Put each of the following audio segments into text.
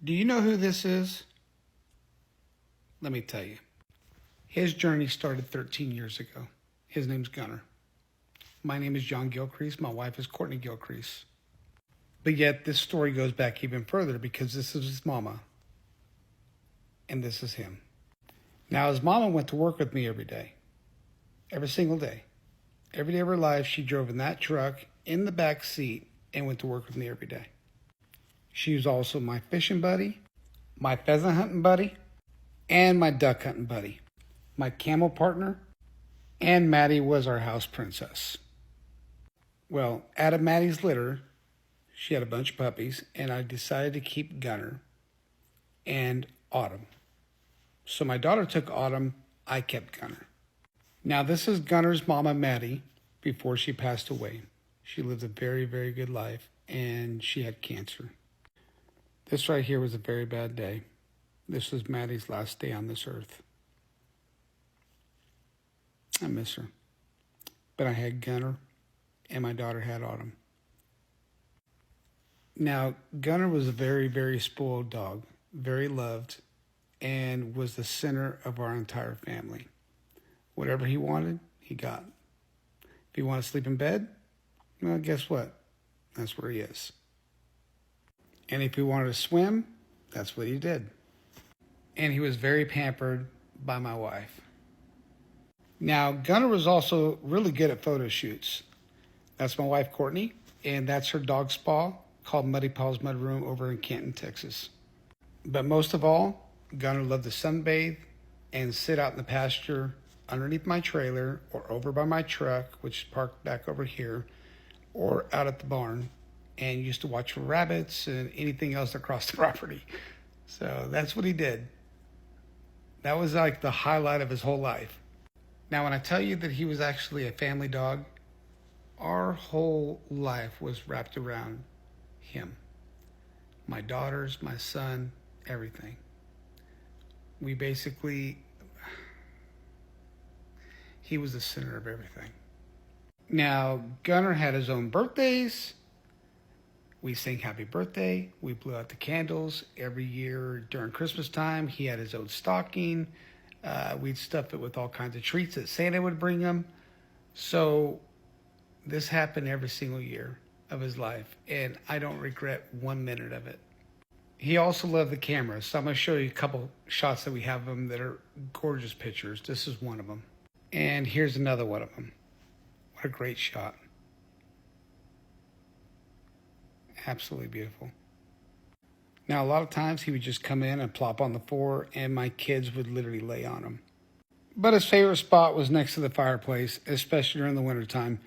Do you know who this is? Let me tell you. His journey started 13 years ago. His name's Gunner. My name is John Gilcrease. My wife is Courtney Gilcrease. But yet this story goes back even further because this is his mama. And this is him. Now his mama went to work with me every day. Every single day. Every day of her life she drove in that truck in the back seat and went to work with me every day. She was also my fishing buddy, my pheasant hunting buddy, and my duck hunting buddy, my camel partner, and Maddie was our house princess. Well, out of Maddie's litter, she had a bunch of puppies, and I decided to keep Gunner and Autumn. So my daughter took Autumn, I kept Gunner. Now this is Gunner's mama, Maddie, before she passed away. She lived a very, very good life, and she had cancer. This right here was a very bad day. This was Maddie's last day on this earth. I miss her. But I had Gunner, and my daughter had Autumn. Now, Gunner was a very, very spoiled dog, very loved, and was the center of our entire family. Whatever he wanted, he got. If he wanted to sleep in bed, well, guess what? That's where he is. And if he wanted to swim, that's what he did. And he was very pampered by my wife. Now, Gunner was also really good at photo shoots. That's my wife, Courtney, and that's her dog spa called Muddy Paws Mud Room over in Canton, Texas. But most of all, Gunner loved to sunbathe and sit out in the pasture underneath my trailer or over by my truck, which is parked back over here, or out at the barn, and used to watch for rabbits and anything else across the property. So that's what he did. That was like the highlight of his whole life. Now, when I tell you that he was actually a family dog, our whole life was wrapped around him. My daughters, my son, everything. We basically, he was the center of everything. Now, Gunner had his own birthdays. We sang happy birthday. We blew out the candles every year during Christmas time. He had his own stocking. We'd stuff it with all kinds of treats that Santa would bring him. So this happened every single year of his life, and I don't regret 1 minute of it. He also loved the camera, so I'm going to show you a couple shots that we have of him that are gorgeous pictures. This is one of them. And here's another one of them. What a great shot. Absolutely beautiful. Now, a lot of times he would just come in and plop on the floor, and my kids would literally lay on him. But his favorite spot was next to the fireplace, especially during the wintertime.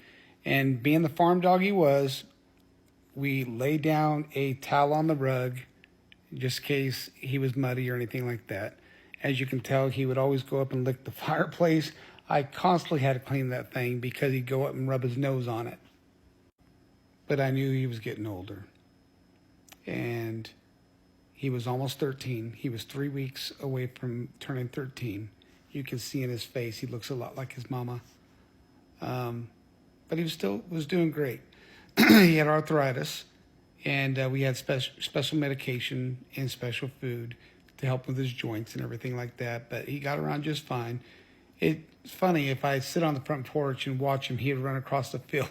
And being the farm dog he was, we laid down a towel on the rug, just in case he was muddy or anything like that. As you can tell, he would always go up and lick the fireplace. I constantly had to clean that thing because he'd go up and rub his nose on it. But I knew he was getting older. And he was almost 13. He was 3 weeks away from turning 13. You can see in his face, he looks a lot like his mama. But he was doing great. He had arthritis, and we had special medication and special food to help with his joints and everything like that. But he got around just fine. It's funny, if I sit on the front porch and watch him, he would run across the field.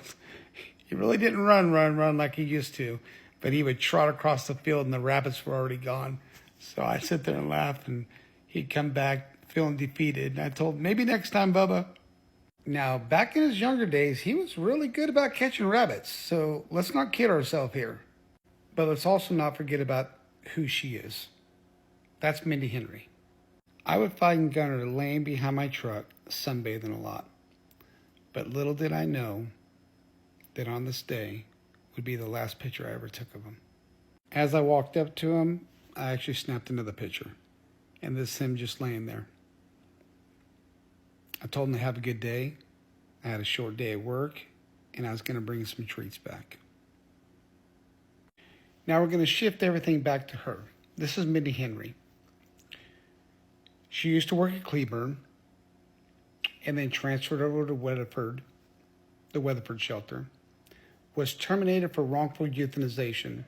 He really didn't run like he used to, but he would trot across the field and the rabbits were already gone. So I'd sit there and laugh, and he'd come back feeling defeated. And I told him, maybe next time, Bubba. Now, back in his younger days, he was really good about catching rabbits. So let's not kid ourselves here. But let's also not forget about who she is. That's Mindy Henry. I would find Gunner laying behind my truck, sunbathing a lot. But little did I know that on this day would be the last picture I ever took of him. As I walked up to him, I actually snapped another picture. And this is him just laying there. I told him to have a good day. I had a short day at work, and I was going to bring some treats back. Now we're going to shift everything back to her. This is Mindy Henry. She used to work at Cleburne and then transferred over to Weatherford, the Weatherford shelter, was terminated for wrongful euthanization,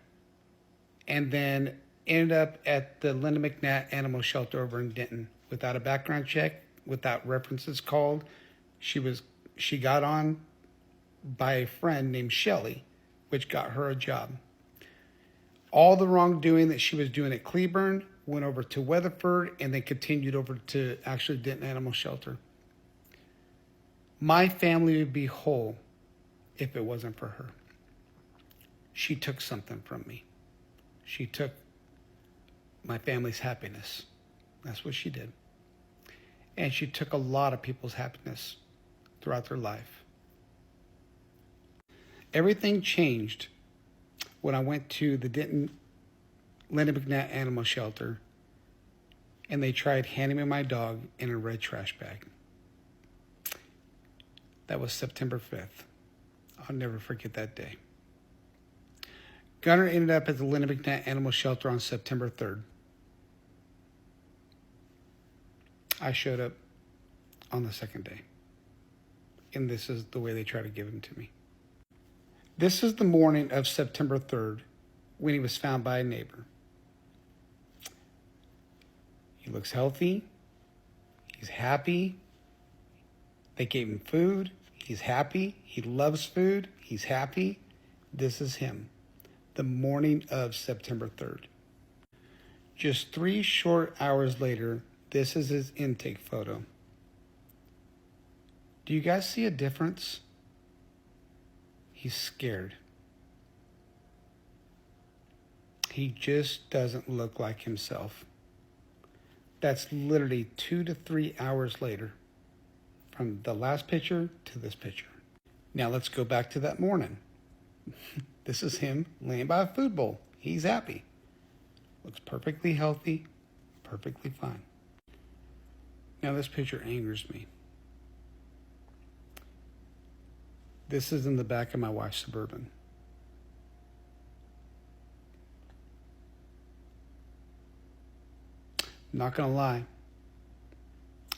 and then ended up at the Linda McNatt Animal Shelter over in Denton without a background check, without references called. She got on by a friend named Shelly, which got her a job. All the wrongdoing that she was doing at Cleburne went over to Weatherford and then continued over to actually Denton Animal Shelter. My family would be whole if it wasn't for her. She took something from me. She took my family's happiness. That's what she did. And she took a lot of people's happiness throughout their life. Everything changed when I went to the Denton Linda McNatt Animal Shelter and they tried handing me my dog in a red trash bag. That was September 5th. I'll never forget that day. Gunner ended up at the Linda McNatt Animal Shelter on September 3rd. I showed up on the second day. And this is the way they try to give him to me. This is the morning of September 3rd when he was found by a neighbor. He looks healthy. He's happy. They gave him food. He's happy. He loves food. He's happy. This is him. The morning of September 3rd. Just 3 short hours later, this is his intake photo. Do you guys see a difference? He's scared. He just doesn't look like himself. That's literally 2 to 3 hours later from the last picture to this picture. Now let's go back to that morning. This is him laying by a food bowl. He's happy. Looks perfectly healthy, perfectly fine. Now this picture angers me. This is in the back of my wife's Suburban. Not gonna lie,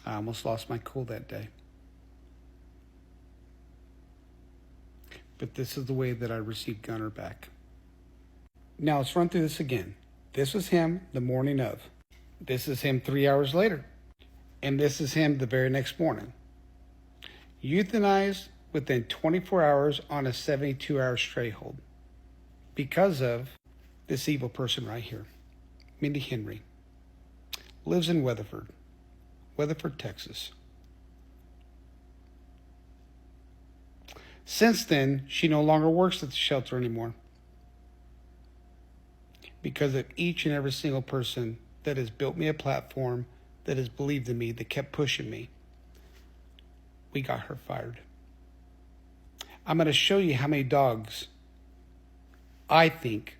I almost lost my cool that day. But this is the way that I received Gunner back. Now let's run through this again. This was him the morning of. This is him 3 hours later. And this is him the very next morning. Euthanized within 24 hours on a 72-hour stray hold. Because of this evil person right here. Mindy Henry. Lives in Weatherford, Texas. Since then, she no longer works at the shelter anymore. Because of each and every single person that has built me a platform, that has believed in me, that kept pushing me. We got her fired. I'm going to show you how many dogs I think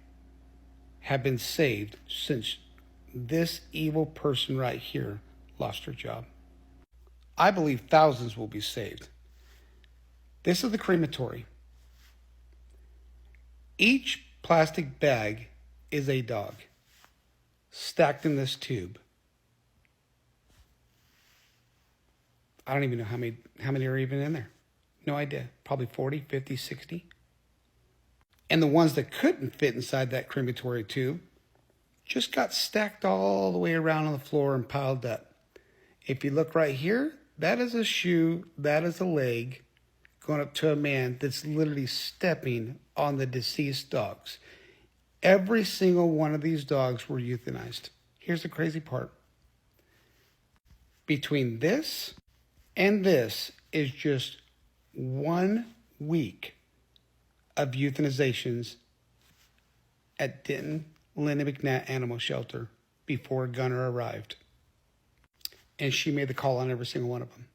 have been saved since this evil person right here lost her job. I believe thousands will be saved. This is the crematory. Each plastic bag is a dog stacked in this tube. I don't even know how many are even in there. No idea. Probably 40, 50, 60. And the ones that couldn't fit inside that crematory tube just got stacked all the way around on the floor and piled up. If you look right here, that is a shoe, that is a leg going up to a man that's literally stepping on the deceased dogs. Every single one of these dogs were euthanized. Here's the crazy part. Between this and this is just 1 week of euthanizations at Denton Linda McNatt Animal Shelter before Gunner arrived. And she made the call on every single one of them.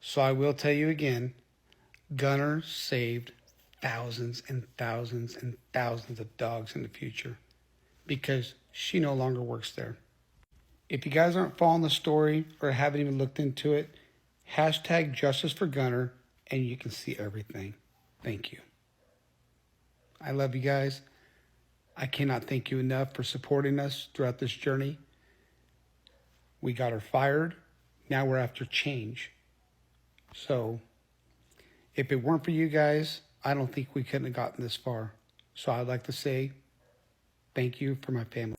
So I will tell you again, Gunner saved thousands and thousands and thousands of dogs in the future because she no longer works there. If you guys aren't following the story or haven't even looked into it, hashtag Justice for Gunner and you can see everything. Thank you. I love you guys. I cannot thank you enough for supporting us throughout this journey. We got her fired. Now we're after change. So if it weren't for you guys, I don't think we couldn't have gotten this far. So I'd like to say Thank you for my family.